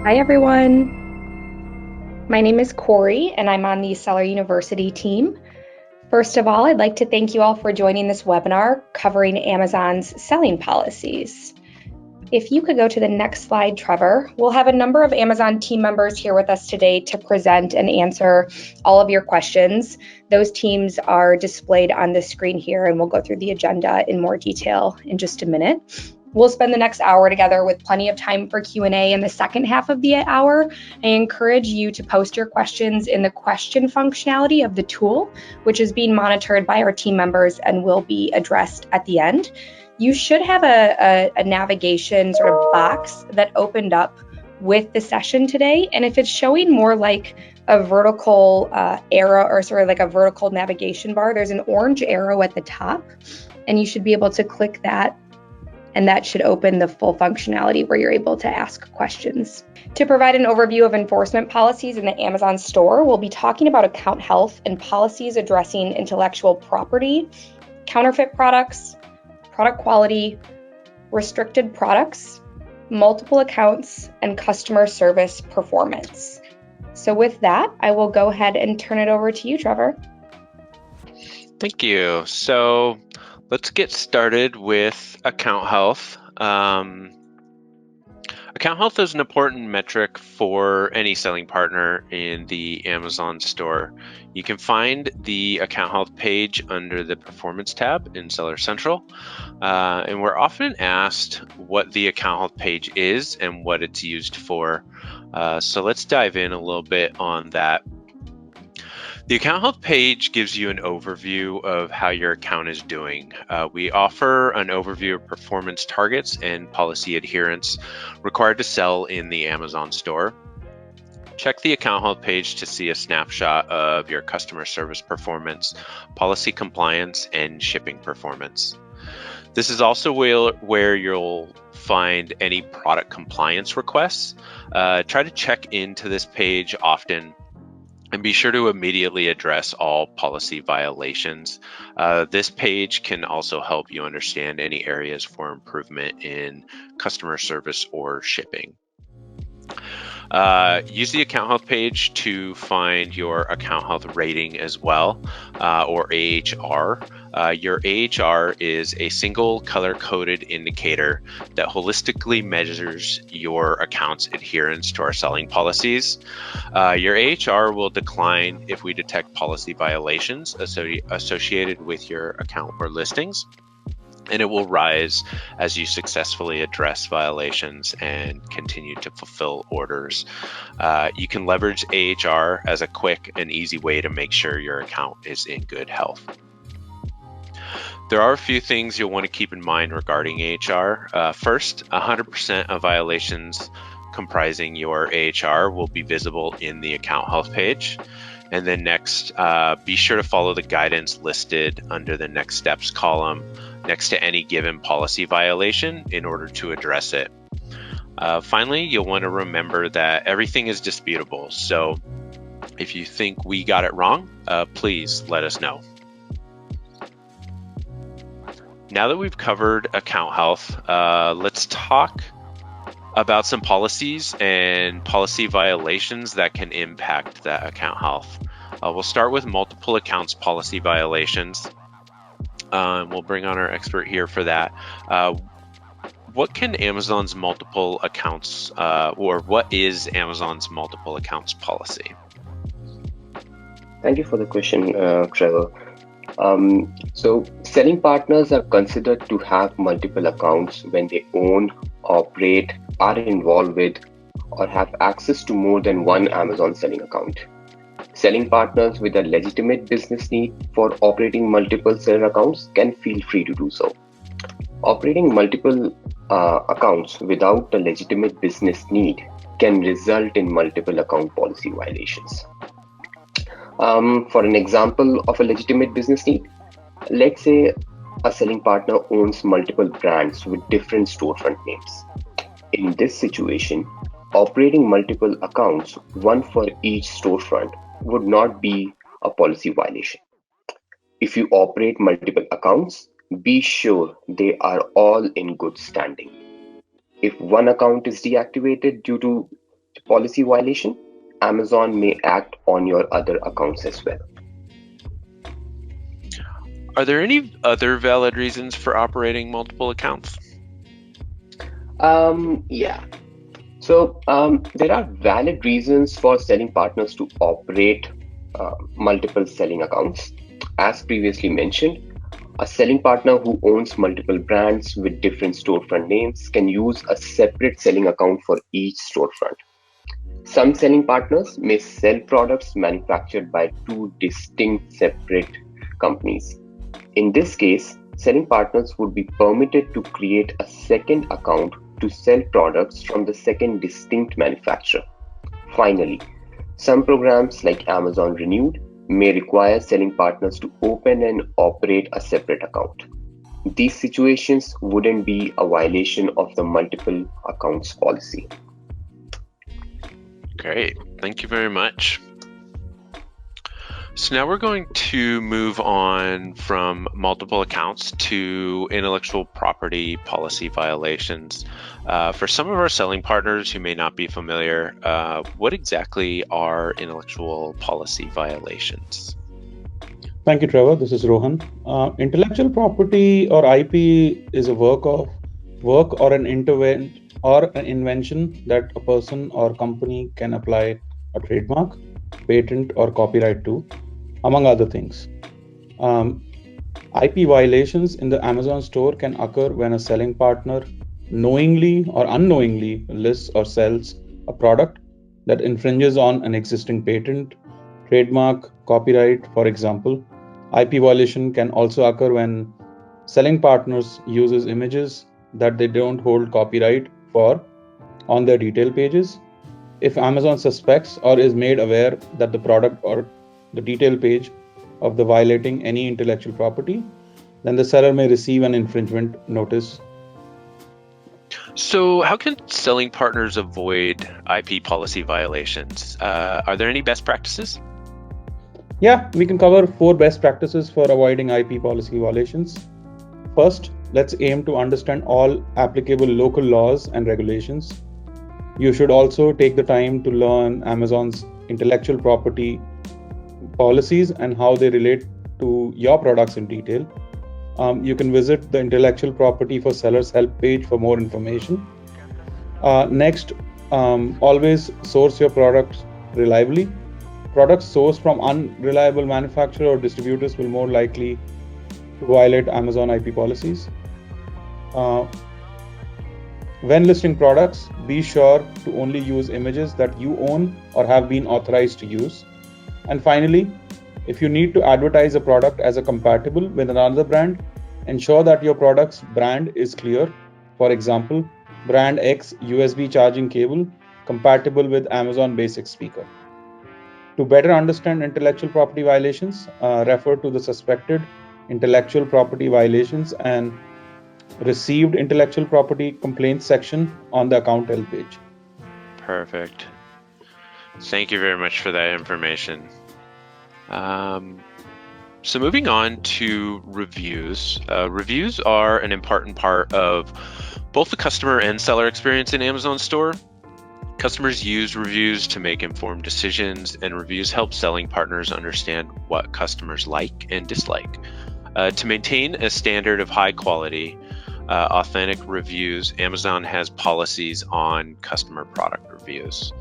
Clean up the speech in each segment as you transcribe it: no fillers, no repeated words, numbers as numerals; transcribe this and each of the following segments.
Hi, everyone. My name is Corey, and I'm on the Seller University team. First of all, I'd like to thank you all for joining this webinar covering Amazon's selling policies. If you could go to the next slide, Trevor, we'll have a number of Amazon team members here with us today to present and answer all of your questions. Those teams are displayed on the screen here, and we'll go through the agenda in more detail in just a minute. We'll spend the next hour together with plenty of time for Q&A in the second half of the hour. I encourage you to post your questions in the question functionality of the tool, which is being monitored by our team members and will be addressed at the end. You should have a navigation sort of box that opened up with the session today. And if it's showing more like a vertical arrow or sort of like a vertical navigation bar, there's an orange arrow at the top, and you should be able to click that. And that should open the full functionality where you're able to ask questions. To provide an overview of enforcement policies in the Amazon store, we'll be talking about account health and policies addressing intellectual property, counterfeit products, product quality, restricted products, multiple accounts, and customer service performance. So with that, I will go ahead and turn it over to you, Trevor. Thank you. So let's get started with account health. Account health is an important metric for any selling partner in the Amazon store. You can find the account health page under the Performance tab in Seller Central. And we're often asked what the account health page is and what it's used for. So let's dive in a little bit on that. The account health page gives you an overview of how your account is doing. We offer an overview of performance targets and policy adherence required to sell in the Amazon store. Check the account health page to see a snapshot of your customer service performance, policy compliance, and shipping performance. This is also where you'll find any product compliance requests. Try to check into this page often, and be sure to immediately address all policy violations. This page can also help you understand any areas for improvement in customer service or shipping. Use the account health page to find your account health rating as well, or AHR. Your AHR is a single color-coded indicator that holistically measures your account's adherence to our selling policies. Your AHR will decline if we detect policy violations associated with your account or listings, and it will rise as you successfully address violations and continue to fulfill orders. You can leverage AHR as a quick and easy way to make sure your account is in good health. There are a few things you'll want to keep in mind regarding AHR. First, 100% of violations comprising your AHR will be visible in the account health page. And then next, be sure to follow the guidance listed under the next steps column next to any given policy violation in order to address it. Finally, you'll want to remember that everything is disputable. So if you think we got it wrong, please let us know. Now that we've covered account health, let's talk about some policies and policy violations that can impact that account health. We'll start with multiple accounts policy violations. We'll bring on our expert here for that. What can Amazon's multiple accounts, or what is Amazon's multiple accounts policy? Thank you for the question, Trevor. So selling partners are considered to have multiple accounts when they own, operate, are involved with, or have access to more than one Amazon selling account. Selling partners with a legitimate business need for operating multiple seller accounts can feel free to do so. Operating multiple accounts without a legitimate business need can result in multiple account policy violations. For an example of a legitimate business need, let's say a selling partner owns multiple brands with different storefront names. In this situation, operating multiple accounts, one for each storefront, would not be a policy violation. If you operate multiple accounts, be sure they are all in good standing. If one account is deactivated due to policy violation, Amazon may act on your other accounts as well. Are there any other valid reasons for operating multiple accounts? Yeah. So there are valid reasons for selling partners to operate multiple selling accounts. As previously mentioned, a selling partner who owns multiple brands with different storefront names can use a separate selling account for each storefront. Some selling partners may sell products manufactured by two distinct separate companies. In this case, selling partners would be permitted to create a second account to sell products from the second distinct manufacturer. Finally, some programs like Amazon Renewed may require selling partners to open and operate a separate account. These situations wouldn't be a violation of the multiple accounts policy. Great, thank you very much. So now we're going to move on from multiple accounts to intellectual property policy violations. For some of our selling partners who may not be familiar, what exactly are intellectual policy violations? Thank you, Trevor. This is Rohan. Intellectual property or IP is a work or an invention that a person or company can apply a trademark, patent, or copyright to, among other things. IP violations in the Amazon store can occur when a selling partner knowingly or unknowingly lists or sells a product that infringes on an existing patent, trademark, copyright, for example. IP violation can also occur when selling partners uses images that they don't hold copyright for on their detail pages. If Amazon suspects or is made aware that the product or the detail page of the violating any intellectual property, then the seller may receive an infringement notice. So how can selling partners avoid IP policy violations? Are there any best practices? Yeah, we can cover 4 best practices for avoiding IP policy violations. First, let's aim to understand all applicable local laws and regulations. You should also take the time to learn Amazon's intellectual property policies and how they relate to your products in detail. You can visit the Intellectual Property for Sellers help page for more information. Next, always source your products reliably. Products sourced from unreliable manufacturers or distributors will more likely to violate Amazon IP policies. When listing products, be sure to only use images that you own or have been authorized to use. And finally, if you need to advertise a product as a compatible with another brand, ensure that your product's brand is clear. For example, brand X USB charging cable compatible with Amazon Basic speaker. To better understand intellectual property violations, refer to the suspected intellectual property violations and received intellectual property complaints section on the account help page. Perfect. Thank you very much for that information. So moving on to reviews. Reviews are an important part of both the customer and seller experience in Amazon store. Customers use reviews to make informed decisions, and reviews help selling partners understand what customers like and dislike. To maintain a standard of high quality, authentic reviews, Amazon has policies on customer product reviews.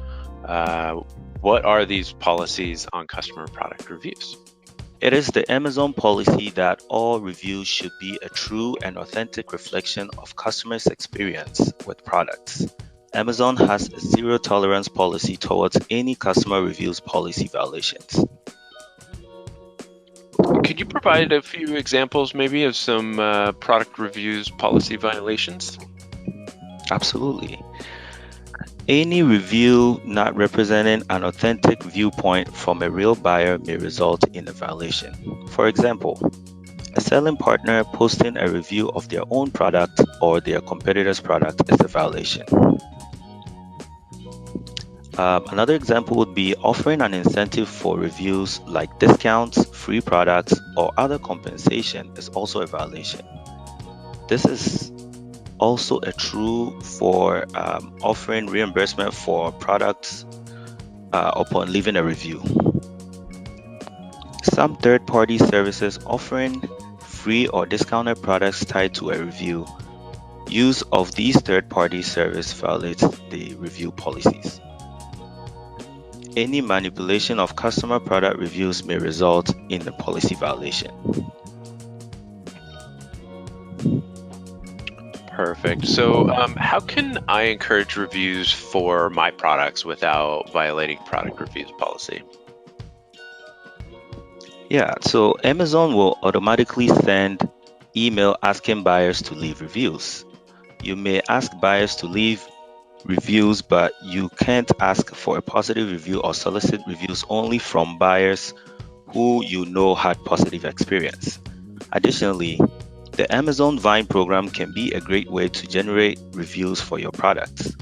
What are these policies on customer product reviews? It is the Amazon policy that all reviews should be a true and authentic reflection of customers' experience with products. Amazon has a zero tolerance policy towards any customer reviews policy violations. Could you provide a few examples maybe of some product reviews policy violations? Absolutely. Any review not representing an authentic viewpoint from a real buyer may result in a violation. For example, a selling partner posting a review of their own product or their competitor's product is a violation. Another example would be offering an incentive for reviews like discounts, free products, or other compensation is also a violation. This is also true for offering reimbursement for products upon leaving a review. Some third-party services offering free or discounted products tied to a review. Use of these third-party service violates the review policies. Any manipulation of customer product reviews may result in a policy violation. Perfect. So, how can I encourage reviews for my products without violating product reviews policy? Yeah, so Amazon will automatically send email asking buyers to leave reviews. You may ask buyers to leave reviews, but you can't ask for a positive review or solicit reviews only from buyers who you know had positive experience. Additionally, the Amazon Vine program can be a great way to generate reviews for your products.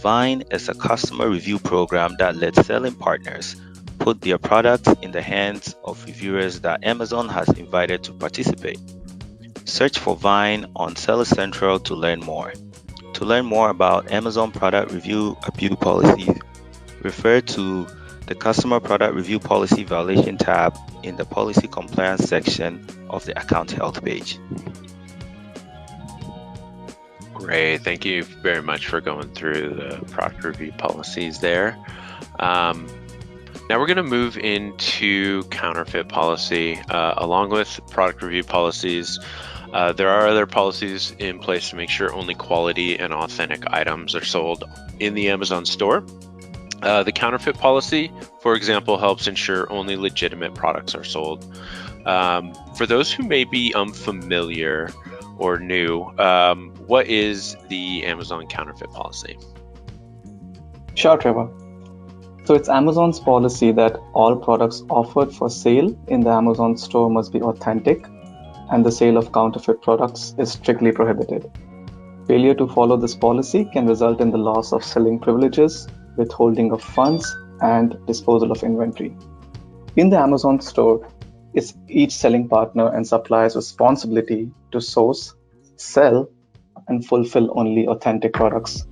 Vine is a customer review program that lets selling partners put their products in the hands of reviewers that Amazon has invited to participate. Search for Vine on Seller Central to learn more. To learn more about Amazon product review abuse policies, refer to the Customer Product Review Policy Violation tab in the Policy Compliance section of the Account Health page. Great. Thank you very much for going through the product review policies there. Now we're going to move into counterfeit policy. Along with product review policies, there are other policies in place to make sure only quality and authentic items are sold in the Amazon store. The counterfeit policy, for example, helps ensure only legitimate products are sold. For those who may be unfamiliar or new, what is the Amazon counterfeit policy? Sure, Trevor. So it's Amazon's policy that all products offered for sale in the Amazon store must be authentic, and the sale of counterfeit products is strictly prohibited. Failure to follow this policy can result in the loss of selling privileges, withholding of funds, and disposal of inventory. In the Amazon store, it's each selling partner and supplier's responsibility to source, sell, and fulfill only authentic products.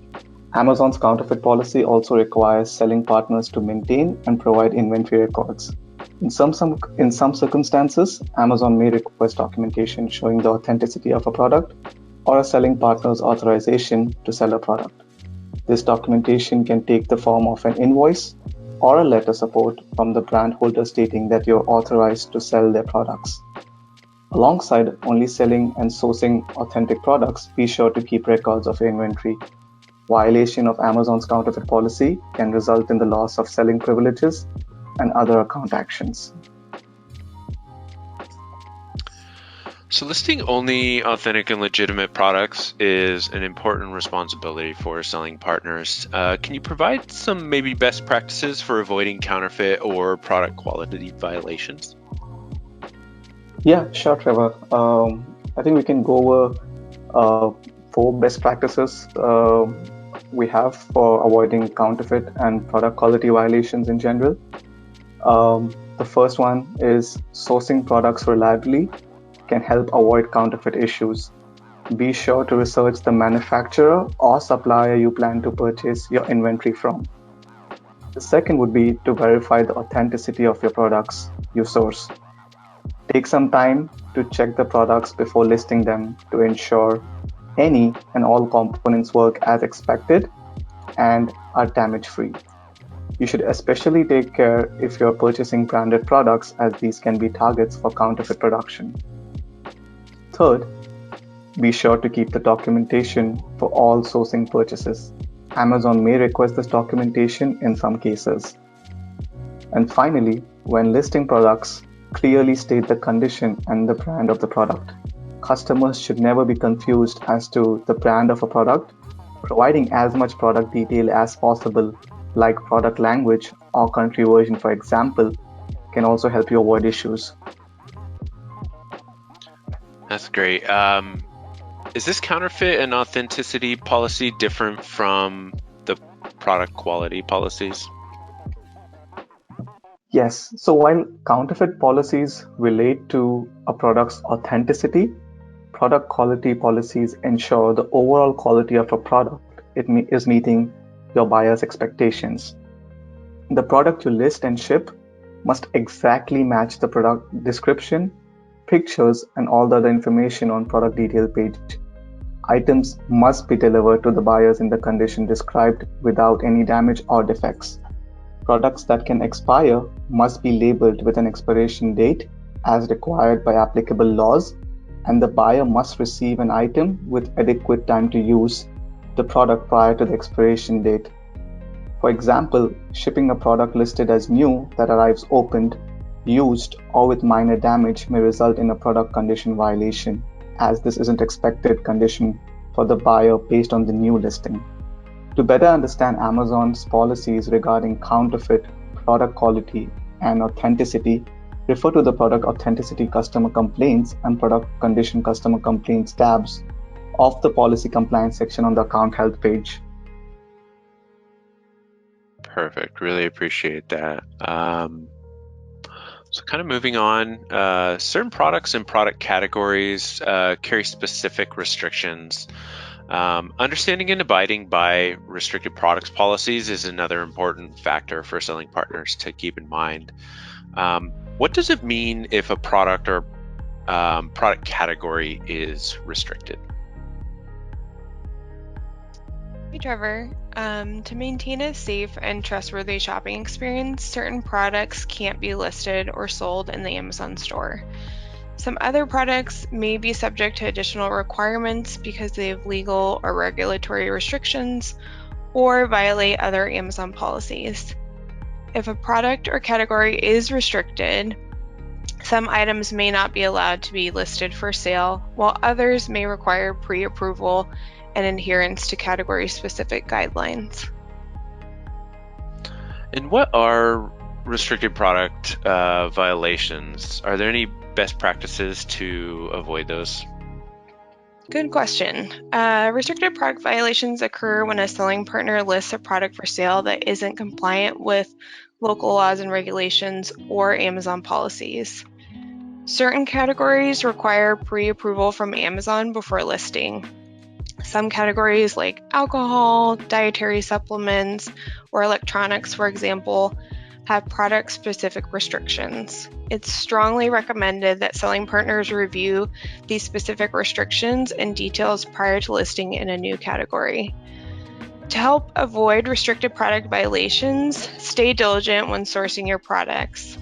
Amazon's counterfeit policy also requires selling partners to maintain and provide inventory records. In some circumstances, Amazon may request documentation showing the authenticity of a product or a selling partner's authorization to sell a product. This documentation can take the form of an invoice or a letter support from the brand holder stating that you're authorized to sell their products. Alongside only selling and sourcing authentic products, be sure to keep records of your inventory. Violation of Amazon's counterfeit policy can result in the loss of selling privileges and other account actions. So listing only authentic and legitimate products is an important responsibility for selling partners. Can you provide some maybe best practices for avoiding counterfeit or product quality violations? Yeah, sure, Trevor. I think we can go over 4 best practices we have for avoiding counterfeit and product quality violations in general. The first one is sourcing products reliably can help avoid counterfeit issues. Be sure to research the manufacturer or supplier you plan to purchase your inventory from. The second would be to verify the authenticity of your products you source. Take some time to check the products before listing them to ensure any and all components work as expected and are damage-free. You should especially take care if you're purchasing branded products, as these can be targets for counterfeit production. Third, be sure to keep the documentation for all sourcing purchases. Amazon may request this documentation in some cases. And finally, when listing products, clearly state the condition and the brand of the product. Customers should never be confused as to the brand of a product. Providing as much product detail as possible, like product language or country version, for example, can also help you avoid issues. That's great. Is this counterfeit and authenticity policy different from the product quality policies? Yes, so while counterfeit policies relate to a product's authenticity, product quality policies ensure the overall quality of a product is meeting your buyer's expectations. The product you list and ship must exactly match the product description, pictures, and all the other information on product detail page. Items must be delivered to the buyers in the condition described without any damage or defects. Products that can expire must be labeled with an expiration date as required by applicable laws, and the buyer must receive an item with adequate time to use the product prior to the expiration date. For example, shipping a product listed as new that arrives opened, used, or with minor damage may result in a product condition violation, as this isn't expected condition for the buyer based on the new listing. To better understand Amazon's policies regarding counterfeit, product quality, and authenticity, refer to the Product Authenticity Customer Complaints and Product Condition Customer Complaints tabs of the Policy Compliance section on the Account Health page. Perfect. Really appreciate that. So kind of moving on, certain products and product categories carry specific restrictions. Understanding and abiding by restricted products policies is another important factor for selling partners to keep in mind. What does it mean if a product or product category is restricted? Hey Trevor, to maintain a safe and trustworthy shopping experience, certain products can't be listed or sold in the Amazon store. Some other products may be subject to additional requirements because they have legal or regulatory restrictions or violate other Amazon policies. If a product or category is restricted, some items may not be allowed to be listed for sale, while others may require pre-approval and adherence to category-specific guidelines. And what are restricted product violations? Are there any best practices to avoid those? Good question. Restricted product violations occur when a selling partner lists a product for sale that isn't compliant with local laws and regulations or Amazon policies. Certain categories require pre-approval from Amazon before listing. Some categories like alcohol, dietary supplements, or electronics, for example, have product-specific restrictions. It's strongly recommended that selling partners review these specific restrictions and details prior to listing in a new category. To help avoid restricted product violations, stay diligent when sourcing your products.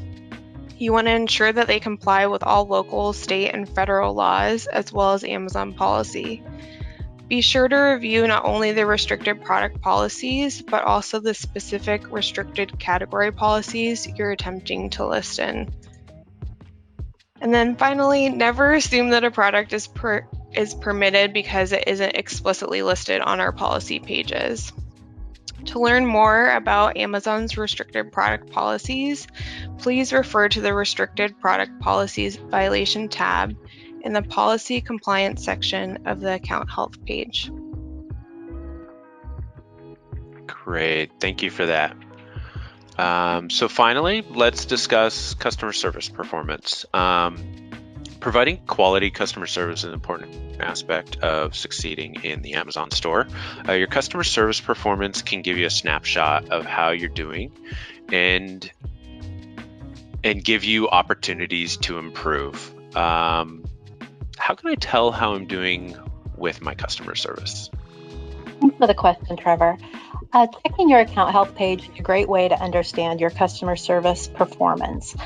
You want to ensure that they comply with all local, state, and federal laws, as well as Amazon policy. Be sure to review not only the restricted product policies, but also the specific restricted category policies you're attempting to list in. And then finally, never assume that a product is permitted because it isn't explicitly listed on our policy pages. To learn more about Amazon's restricted product policies, please refer to the Restricted Product Policies Violation tab in the Policy Compliance section of the Account Health page. Great, thank you for that. So finally, let's discuss customer service performance. Providing quality customer service is an important aspect of succeeding in the Amazon store. Your customer service performance can give you a snapshot of how you're doing and give you opportunities to improve. How can I tell how I'm doing with my customer service? Thanks for the question, Trevor. Checking your account health page is a great way to understand your customer service performance.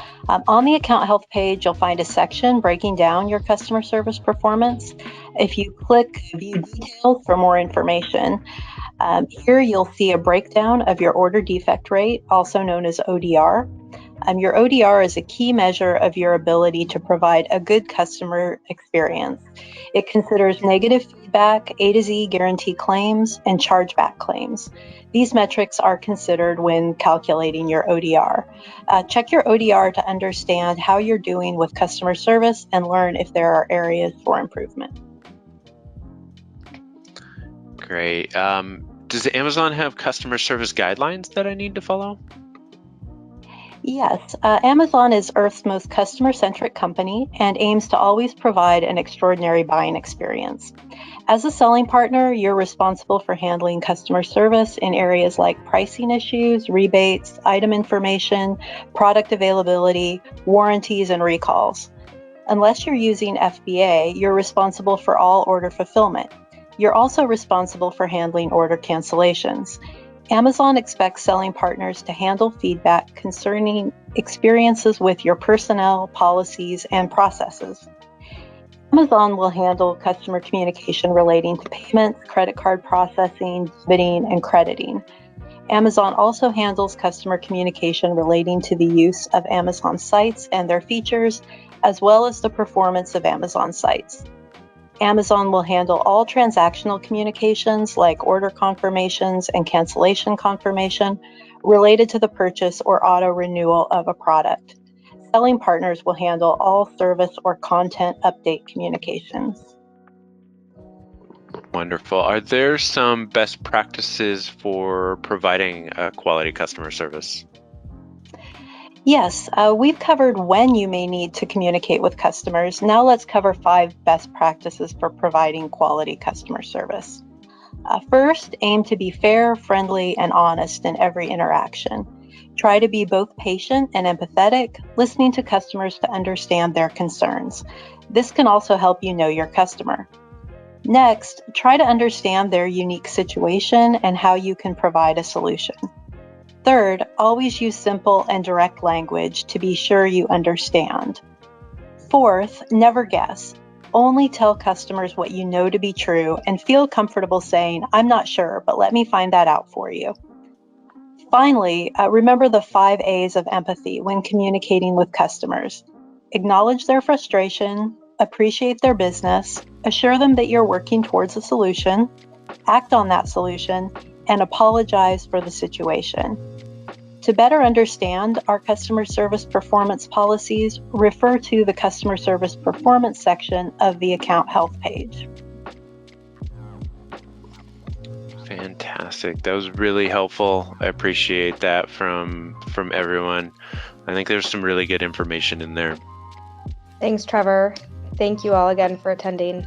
On the account health page, you'll find a section breaking down your customer service performance. If you click View Details for more information, here you'll see a breakdown of your order defect rate, also known as ODR. Your ODR is a key measure of your ability to provide a good customer experience. It considers negative feedback, A to Z guarantee claims, and chargeback claims. These metrics are considered when calculating your ODR. Check your ODR to understand how you're doing with customer service and learn if there are areas for improvement. Great. Does Amazon have customer service guidelines that I need to follow? Yes, Amazon is Earth's most customer-centric company and aims to always provide an extraordinary buying experience. As a selling partner, you're responsible for handling customer service in areas like pricing issues, rebates, item information, product availability, warranties, and recalls. Unless you're using FBA, you're responsible for all order fulfillment. You're also responsible for handling order cancellations. Amazon expects selling partners to handle feedback concerning experiences with your personnel, policies, and processes. Amazon will handle customer communication relating to payments, credit card processing, debiting, and crediting. Amazon also handles customer communication relating to the use of Amazon sites and their features, as well as the performance of Amazon sites. Amazon will handle all transactional communications like order confirmations and cancellation confirmation related to the purchase or auto renewal of a product. Selling partners will handle all service or content update communications. Wonderful. Are there some best practices for providing a quality customer service? Yes, we've covered when you may need to communicate with customers. Now let's cover 5 best practices for providing quality customer service. First, aim to be fair, friendly, and honest in every interaction. Try to be both patient and empathetic, listening to customers to understand their concerns. This can also help you know your customer. Next, try to understand their unique situation and how you can provide a solution. Third, always use simple and direct language to be sure you understand. Fourth, never guess. Only tell customers what you know to be true and feel comfortable saying, "I'm not sure, but let me find that out for you." Finally, remember the 5 A's of empathy when communicating with customers. Acknowledge their frustration, appreciate their business, assure them that you're working towards a solution, act on that solution, and apologize for the situation. To better understand our customer service performance policies, refer to the customer service performance section of the account health page. Fantastic. That was really helpful. I appreciate that from everyone. I think there's some really good information in there. Thanks, Trevor. Thank you all again for attending.